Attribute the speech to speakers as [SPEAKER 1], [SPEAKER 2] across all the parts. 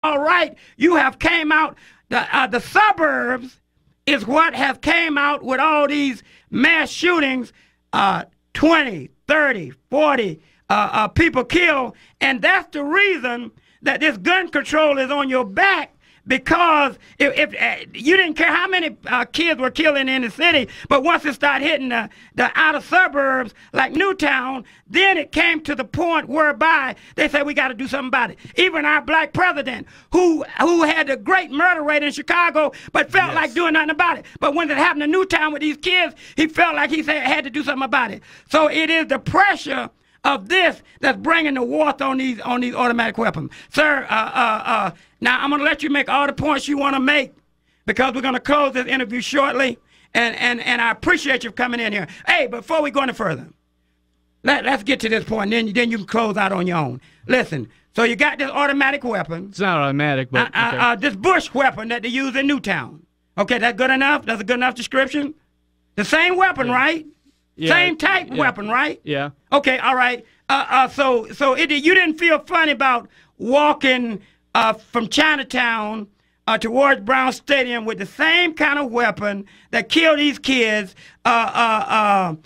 [SPEAKER 1] all right, you have came out, the suburbs is what have came out with all these mass shootings, 20, 30, 40 people killed, and that's the reason that this gun control is on your back. Because if you didn't care how many kids were killed in the city, but once it started hitting the outer suburbs like Newtown, then it came to the point whereby they said we got to do something about it. Even our black president, who had a great murder rate in Chicago, but felt like doing nothing about it. But when it happened to Newtown with these kids, he felt like he had to do something about it. So it is the pressure of this that's bringing the warmth on these automatic weapons. Sir, now I'm going to let you make all the points you want to make because we're going to close this interview shortly, and I appreciate you coming in here. Hey, before we go any further, let's get to this point, and then you can close out on your own. Listen, so you got this automatic weapon.
[SPEAKER 2] It's not automatic, but okay.
[SPEAKER 1] This Bush weapon that they use in Newtown. Okay, that's good enough? That's a good enough description? The same weapon, right? Yeah, same type weapon, right?
[SPEAKER 2] Yeah.
[SPEAKER 1] Okay, all right. So you didn't feel funny about walking from Chinatown towards Brown Stadium with the same kind of weapon that killed these kids, no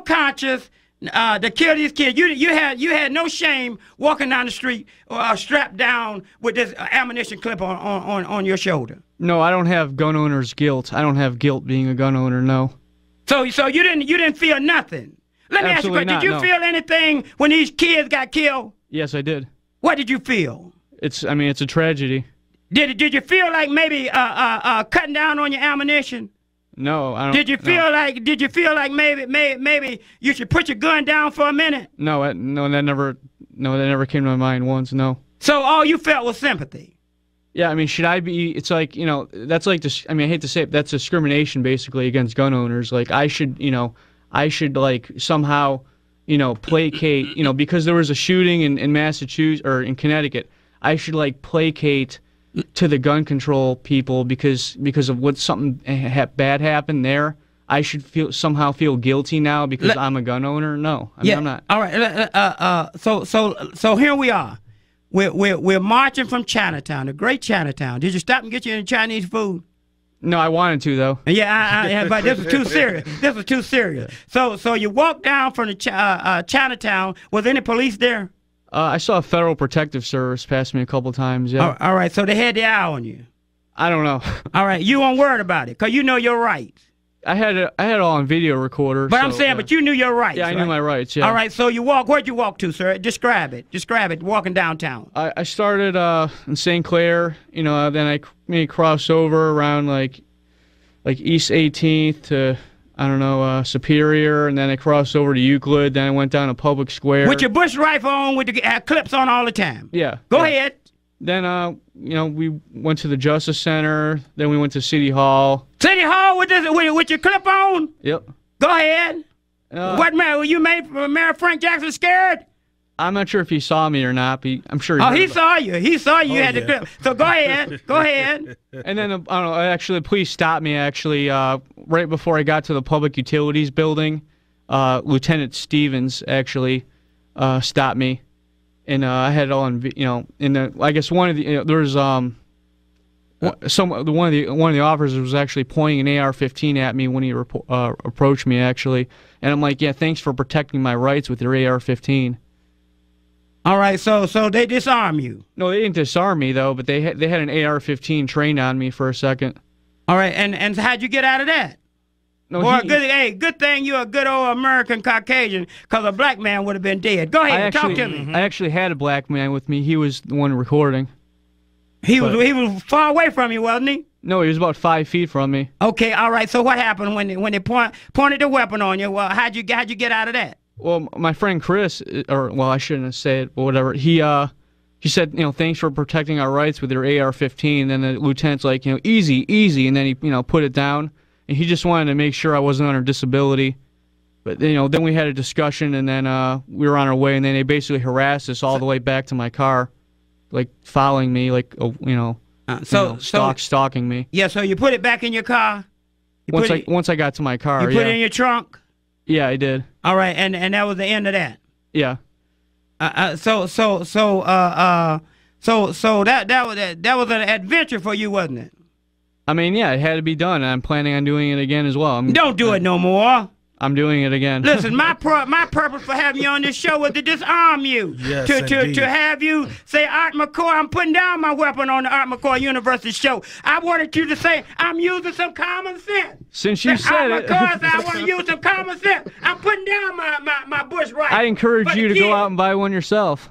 [SPEAKER 1] conscience, that killed these kids. You had no shame walking down the street strapped down with this ammunition clip on your shoulder.
[SPEAKER 2] No, I don't have gun owner's guilt. I don't have guilt being a gun owner, no.
[SPEAKER 1] So you didn't feel nothing. Let me ask you a question. Did you feel anything when these kids got killed?
[SPEAKER 2] Yes, I did.
[SPEAKER 1] What did you feel?
[SPEAKER 2] I mean, it's a tragedy.
[SPEAKER 1] Did you feel like maybe cutting down on your ammunition?
[SPEAKER 2] No, I don't.
[SPEAKER 1] Did you feel like maybe you should put your gun down for a minute?
[SPEAKER 2] No, that never came to my mind once. No.
[SPEAKER 1] So all you felt was sympathy.
[SPEAKER 2] Yeah, I mean, should I be? It's like, that's like this. I mean, I hate to say it, that's discrimination basically against gun owners. Like I should like somehow, placate, because there was a shooting in Massachusetts or in Connecticut. I should like placate to the gun control people because of what something bad happened there. I should somehow feel guilty now because I'm a gun owner. No, I mean, I'm not.
[SPEAKER 1] All right. So here we are. We're marching from Chinatown, the great Chinatown. Did you stop and get you any Chinese food?
[SPEAKER 2] No, I wanted to though.
[SPEAKER 1] Yeah, but this was too serious. This was too serious. So you walked down from the Chinatown. Was any police there?
[SPEAKER 2] I saw a Federal Protective Service pass me a couple times. Yeah.
[SPEAKER 1] All right. So they had the eye on you.
[SPEAKER 2] I don't know.
[SPEAKER 1] All right. You weren't worried about it because you know your rights.
[SPEAKER 2] I had it all on video recorder.
[SPEAKER 1] But I'm saying, but you knew your rights.
[SPEAKER 2] Yeah, I knew my rights. Yeah.
[SPEAKER 1] All right. So where'd you walk to, sir? Describe it. Describe it. Walking downtown.
[SPEAKER 2] I started in St. Clair. Then I crossed over around like East 18th to, I don't know, Superior, and then I crossed over to Euclid, then I went down to Public Square.
[SPEAKER 1] With your Bush rifle on, with the clips on all the time?
[SPEAKER 2] Yeah.
[SPEAKER 1] Go ahead.
[SPEAKER 2] Then, we went to the Justice Center, then we went to City Hall.
[SPEAKER 1] City Hall with your clip on?
[SPEAKER 2] Yep.
[SPEAKER 1] Go ahead. What, man, were you made Mayor Frank Jackson scared?
[SPEAKER 2] I'm not sure if he saw me or not, but I'm sure he
[SPEAKER 1] he saw you. He saw you. You had the clip. So go ahead. Go ahead.
[SPEAKER 2] And then, I don't know, actually, the police stopped me, actually, right before I got to the Public Utilities Building. Lieutenant Stevens, actually, stopped me. And I had it all in, I guess one of the, there was, one of the officers was actually pointing an AR-15 at me when he approached me, actually. And I'm like, yeah, thanks for protecting my rights with your AR-15.
[SPEAKER 1] All right, so they disarm you.
[SPEAKER 2] No, they didn't disarm me though, but they had an AR-15 trained on me for a second.
[SPEAKER 1] All right, and how'd you get out of that?
[SPEAKER 2] No,
[SPEAKER 1] Boy, good thing you're a good old American Caucasian, because a black man would have been dead. Go ahead, talk to me.
[SPEAKER 2] I actually had a black man with me. He was the one recording.
[SPEAKER 1] He was far away from you, wasn't he?
[SPEAKER 2] No, he was about 5 feet from me.
[SPEAKER 1] Okay, all right. So what happened when they pointed the weapon on you? Well, how'd you get out of that?
[SPEAKER 2] Well, my friend Chris, I shouldn't have said it, but whatever. He said, thanks for protecting our rights with your AR-15. And the lieutenant's like, easy, easy, and then he, put it down. And he just wanted to make sure I wasn't under disability. But then we had a discussion, and then we were on our way, and then they basically harassed us all the way back to my car, like following me, like stalking me.
[SPEAKER 1] Yeah. So you put it back in your car.
[SPEAKER 2] Once I got to my car,
[SPEAKER 1] you put it in your trunk.
[SPEAKER 2] Yeah, I did.
[SPEAKER 1] All right, and that was the end of that.
[SPEAKER 2] Yeah.
[SPEAKER 1] So that was an adventure for you, wasn't it?
[SPEAKER 2] I mean, yeah, it had to be done. I'm planning on doing it again as well.
[SPEAKER 1] Don't do it no more.
[SPEAKER 2] I'm doing it again.
[SPEAKER 1] Listen, my purpose for having you on this show was to disarm you.
[SPEAKER 3] Yes,
[SPEAKER 1] to have you say, Art McKoy, I'm putting down my weapon on the Art McKoy University show. I wanted you to say, I'm using some common sense.
[SPEAKER 2] Since you said
[SPEAKER 1] Art
[SPEAKER 2] it.
[SPEAKER 1] McKoy said, I want to use some common sense. I'm putting down my Bush rifle.
[SPEAKER 2] I encourage you to go out and buy one yourself.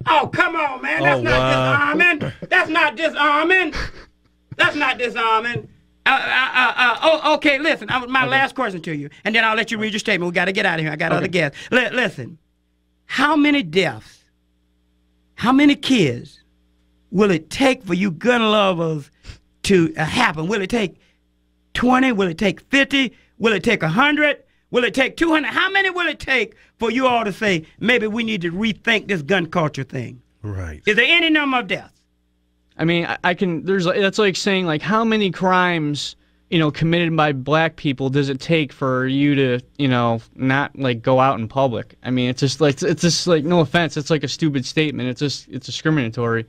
[SPEAKER 1] Oh, come on, man. That's not disarming. That's not disarming. That's not disarming. Okay, listen. My last question to you, and then I'll let you read your statement. We got to get out of here. I got other guests. Listen, how many deaths, how many kids will it take for you gun lovers to happen? Will it take 20? Will it take 50? Will it take 100? Will it take 200? How many will it take for you all to say, maybe we need to rethink this gun culture thing?
[SPEAKER 3] Right.
[SPEAKER 1] Is there any number of deaths?
[SPEAKER 2] I mean, that's like saying, like, how many crimes, committed by black people does it take for you to, not, like, go out in public? I mean, it's just like, no offense, it's like a stupid statement. It's discriminatory.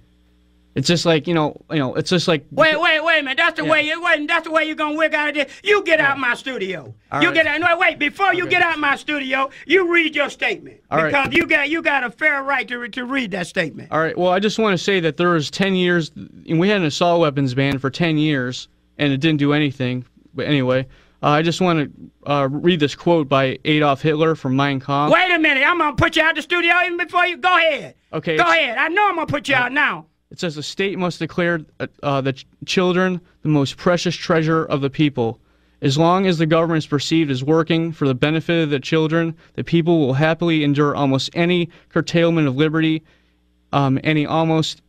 [SPEAKER 2] It's just like, it's just like.
[SPEAKER 1] Wait a minute. That's the way you're gonna wig out of this. You get out my studio. Get out. No, wait. Before you get out my studio, you read your statement because you got a fair right to read that statement.
[SPEAKER 2] All right. Well, I just want to say that there was 10 years. We had an assault weapons ban for 10 years, and it didn't do anything. But anyway, I just want to read this quote by Adolf Hitler from Mein Kampf.
[SPEAKER 1] Wait a minute. I'm gonna put you out the studio even before you go ahead.
[SPEAKER 2] Okay.
[SPEAKER 1] Go ahead. I know I'm gonna put you out now.
[SPEAKER 2] It says the state must declare the children the most precious treasure of the people. As long as the government is perceived as working for the benefit of the children, the people will happily endure almost any curtailment of liberty, any almost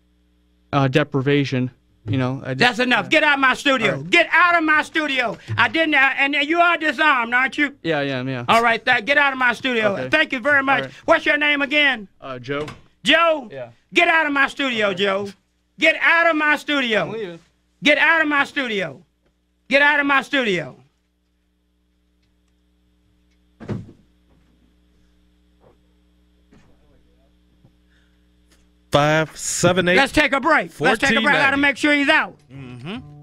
[SPEAKER 2] deprivation.
[SPEAKER 1] That's enough. Get out of my studio. Right. Get out of my studio. I didn't. And you are disarmed, aren't you?
[SPEAKER 2] Yeah, I am. Yeah.
[SPEAKER 1] All right. Get out of my studio.
[SPEAKER 2] Okay.
[SPEAKER 1] Thank you very much. Right. What's your name again?
[SPEAKER 2] Joe.
[SPEAKER 1] Joe?
[SPEAKER 2] Yeah.
[SPEAKER 1] Get out of my studio, Joe. Get out of my studio.
[SPEAKER 2] I'm leaving.
[SPEAKER 1] Get out of my studio. Get out of my studio.
[SPEAKER 3] 5, 7, 8.
[SPEAKER 1] Let's take a break. Let's take a break. I got to make sure he's out.
[SPEAKER 3] Mm-hmm.